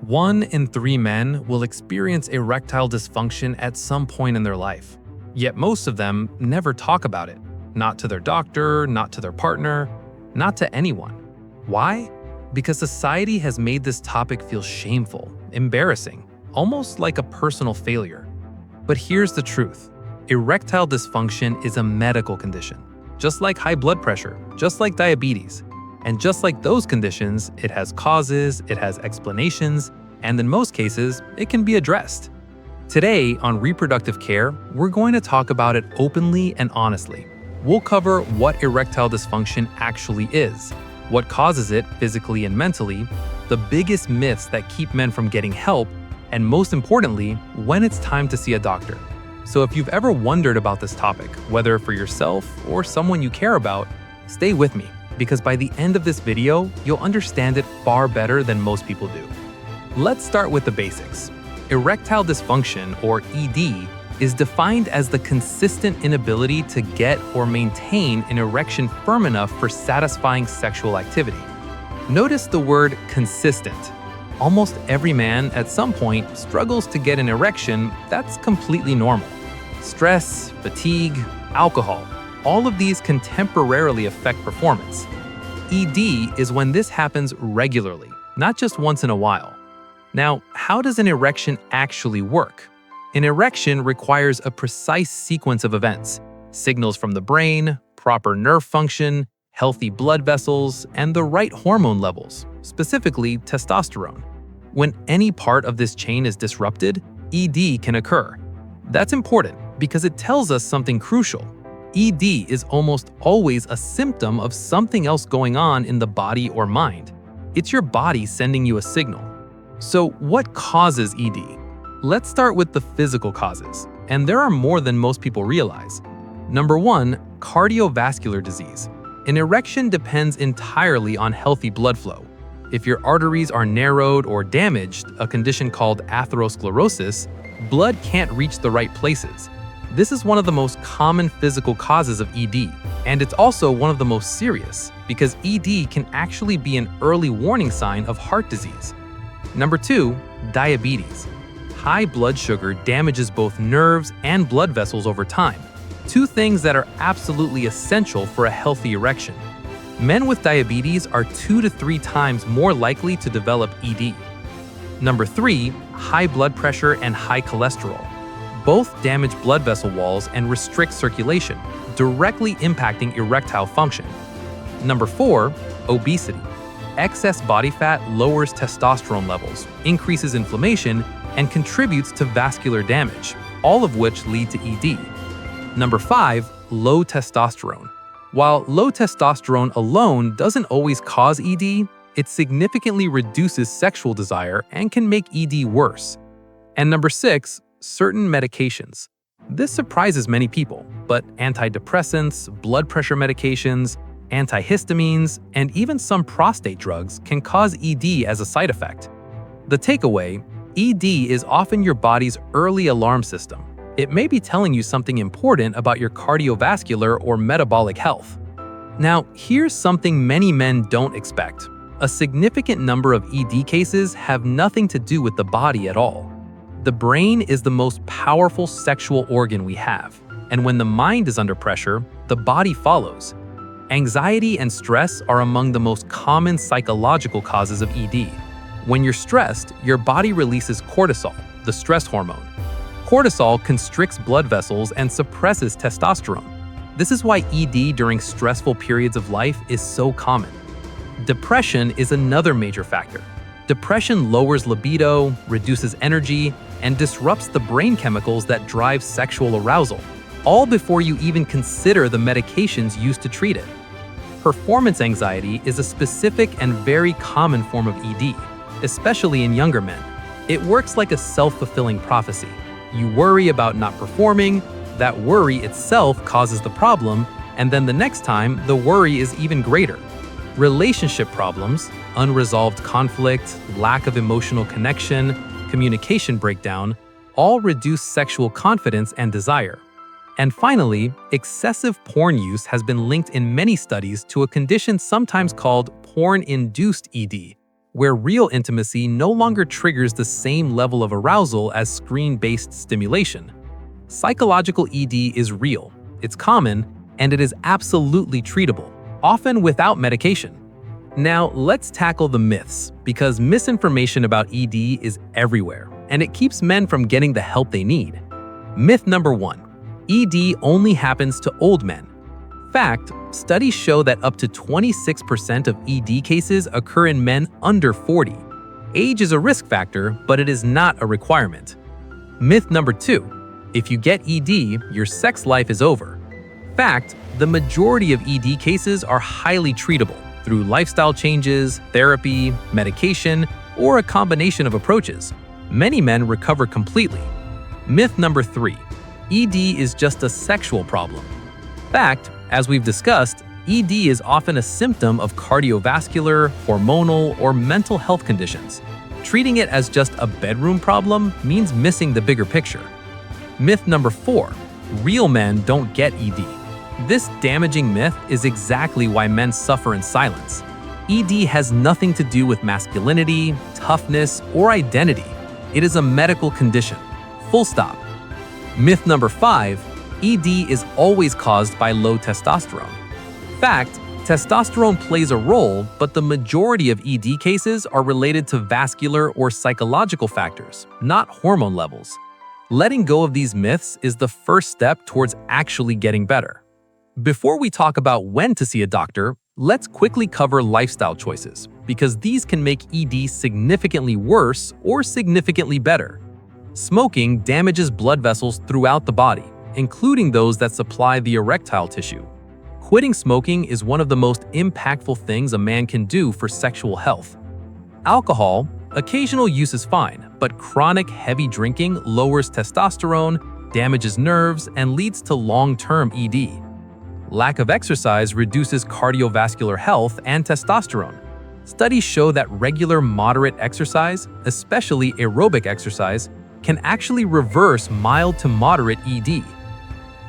1 in 3 men will experience erectile dysfunction at some point in their life. Yet most of them never talk about it. Not to their doctor, not to their partner, not to anyone. Why? Because society has made this topic feel shameful, embarrassing, almost like a personal failure. But here's the truth. Erectile dysfunction is a medical condition. Just like high blood pressure, just like diabetes. And just like those conditions, it has causes, it has explanations, and in most cases, it can be addressed. Today on Reproductive Care, we're going to talk about it openly and honestly. We'll cover what erectile dysfunction actually is, what causes it physically and mentally, the biggest myths that keep men from getting help, and most importantly, when it's time to see a doctor. So if you've ever wondered about this topic, whether for yourself or someone you care about, stay with me, because by the end of this video, you'll understand it far better than most people do. Let's start with the basics. Erectile dysfunction, or ED, is defined as the consistent inability to get or maintain an erection firm enough for satisfying sexual activity. Notice the word consistent. Almost every man at some point struggles to get an erection that's completely normal. Stress, fatigue, alcohol, all of these can temporarily affect performance. ED is when this happens regularly, not just once in a while. Now, how does an erection actually work? An erection requires a precise sequence of events: signals from the brain, proper nerve function, healthy blood vessels, and the right hormone levels, specifically testosterone. When any part of this chain is disrupted, ED can occur. That's important because it tells us something crucial. ED is almost always a symptom of something else going on in the body or mind. It's your body sending you a signal. So what causes ED? Let's start with the physical causes, and there are more than most people realize. Number 1, cardiovascular disease. An erection depends entirely on healthy blood flow. If your arteries are narrowed or damaged, a condition called atherosclerosis, blood can't reach the right places. This is one of the most common physical causes of ED, and it's also one of the most serious because ED can actually be an early warning sign of heart disease. Number 2, diabetes. High blood sugar damages both nerves and blood vessels over time, two things that are absolutely essential for a healthy erection. Men with diabetes are 2 to 3 times more likely to develop ED. Number 3, high blood pressure and high cholesterol. Both damage blood vessel walls and restrict circulation, directly impacting erectile function. Number 4, obesity. Excess body fat lowers testosterone levels, increases inflammation, and contributes to vascular damage, all of which lead to ED. Number 5, low testosterone. While low testosterone alone doesn't always cause ED, it significantly reduces sexual desire and can make ED worse. And number 6, certain medications. This surprises many people, but antidepressants, blood pressure medications, antihistamines, and even some prostate drugs can cause ED as a side effect. The takeaway: ED is often your body's early alarm system. It may be telling you something important about your cardiovascular or metabolic health. Now, here's something many men don't expect. A significant number of ED cases have nothing to do with the body at all. The brain is the most powerful sexual organ we have, and when the mind is under pressure, the body follows. Anxiety and stress are among the most common psychological causes of ED. When you're stressed, your body releases cortisol, the stress hormone. Cortisol constricts blood vessels and suppresses testosterone. This is why ED during stressful periods of life is so common. Depression is another major factor. Depression lowers libido, reduces energy, and disrupts the brain chemicals that drive sexual arousal, all before you even consider the medications used to treat it. Performance anxiety is a specific and very common form of ED, especially in younger men. It works like a self-fulfilling prophecy. You worry about not performing, that worry itself causes the problem, and then the next time, the worry is even greater. Relationship problems, unresolved conflict, lack of emotional connection, communication breakdown, all reduce sexual confidence and desire. And finally, excessive porn use has been linked in many studies to a condition sometimes called porn-induced ED, where real intimacy no longer triggers the same level of arousal as screen-based stimulation. Psychological ED is real, it's common, and it is absolutely treatable, often without medication. Now, let's tackle the myths, because misinformation about ED is everywhere, and it keeps men from getting the help they need. Myth number 1. ED only happens to old men. Fact, studies show that up to 26% of ED cases occur in men under 40. Age is a risk factor, but it is not a requirement. Myth number 2. If you get ED, your sex life is over. Fact, the majority of ED cases are highly treatable through lifestyle changes, therapy, medication, or a combination of approaches. Many men recover completely. Myth number 3. ED is just a sexual problem. Fact, as we've discussed, ED is often a symptom of cardiovascular, hormonal, or mental health conditions. Treating it as just a bedroom problem means missing the bigger picture. Myth number 4. Real men don't get ED. This damaging myth is exactly why men suffer in silence. ED has nothing to do with masculinity, toughness, or identity. It is a medical condition. Full stop. Myth number 5. ED is always caused by low testosterone. Fact, testosterone plays a role, but the majority of ED cases are related to vascular or psychological factors, not hormone levels. Letting go of these myths is the first step towards actually getting better. Before we talk about when to see a doctor, let's quickly cover lifestyle choices, because these can make ED significantly worse or significantly better. Smoking damages blood vessels throughout the body, including those that supply the erectile tissue. Quitting smoking is one of the most impactful things a man can do for sexual health. Alcohol, occasional use is fine, but chronic heavy drinking lowers testosterone, damages nerves, and leads to long-term ED. Lack of exercise reduces cardiovascular health and testosterone. Studies show that regular moderate exercise, especially aerobic exercise, can actually reverse mild to moderate ED.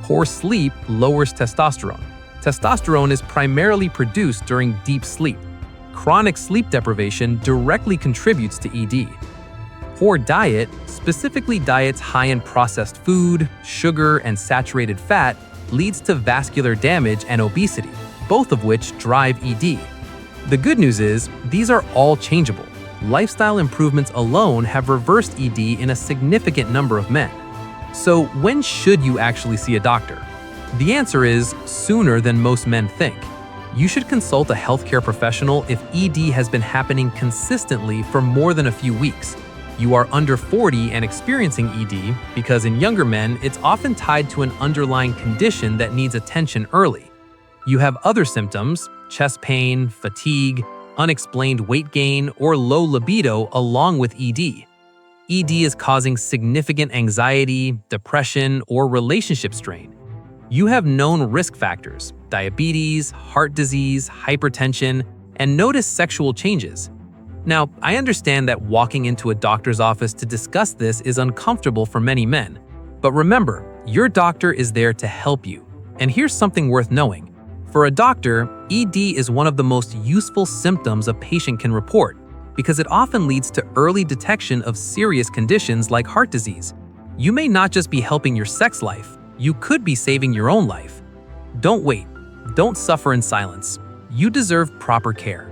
Poor sleep lowers testosterone. Testosterone is primarily produced during deep sleep. Chronic sleep deprivation directly contributes to ED. Poor diet, specifically diets high in processed food, sugar, and saturated fat, leads to vascular damage and obesity, both of which drive ED. The good news is, these are all changeable. Lifestyle improvements alone have reversed ED in a significant number of men. So when should you actually see a doctor? The answer is sooner than most men think. You should consult a healthcare professional if ED has been happening consistently for more than a few weeks. You are under 40 and experiencing ED because in younger men, it's often tied to an underlying condition that needs attention early. You have other symptoms, chest pain, fatigue, unexplained weight gain, or low libido along with ED. ED is causing significant anxiety, depression, or relationship strain. You have known risk factors, diabetes, heart disease, hypertension, and notice sexual changes. Now, I understand that walking into a doctor's office to discuss this is uncomfortable for many men. But remember, your doctor is there to help you. And here's something worth knowing. For a doctor, ED is one of the most useful symptoms a patient can report because it often leads to early detection of serious conditions like heart disease. You may not just be helping your sex life, you could be saving your own life. Don't wait. Don't suffer in silence. You deserve proper care.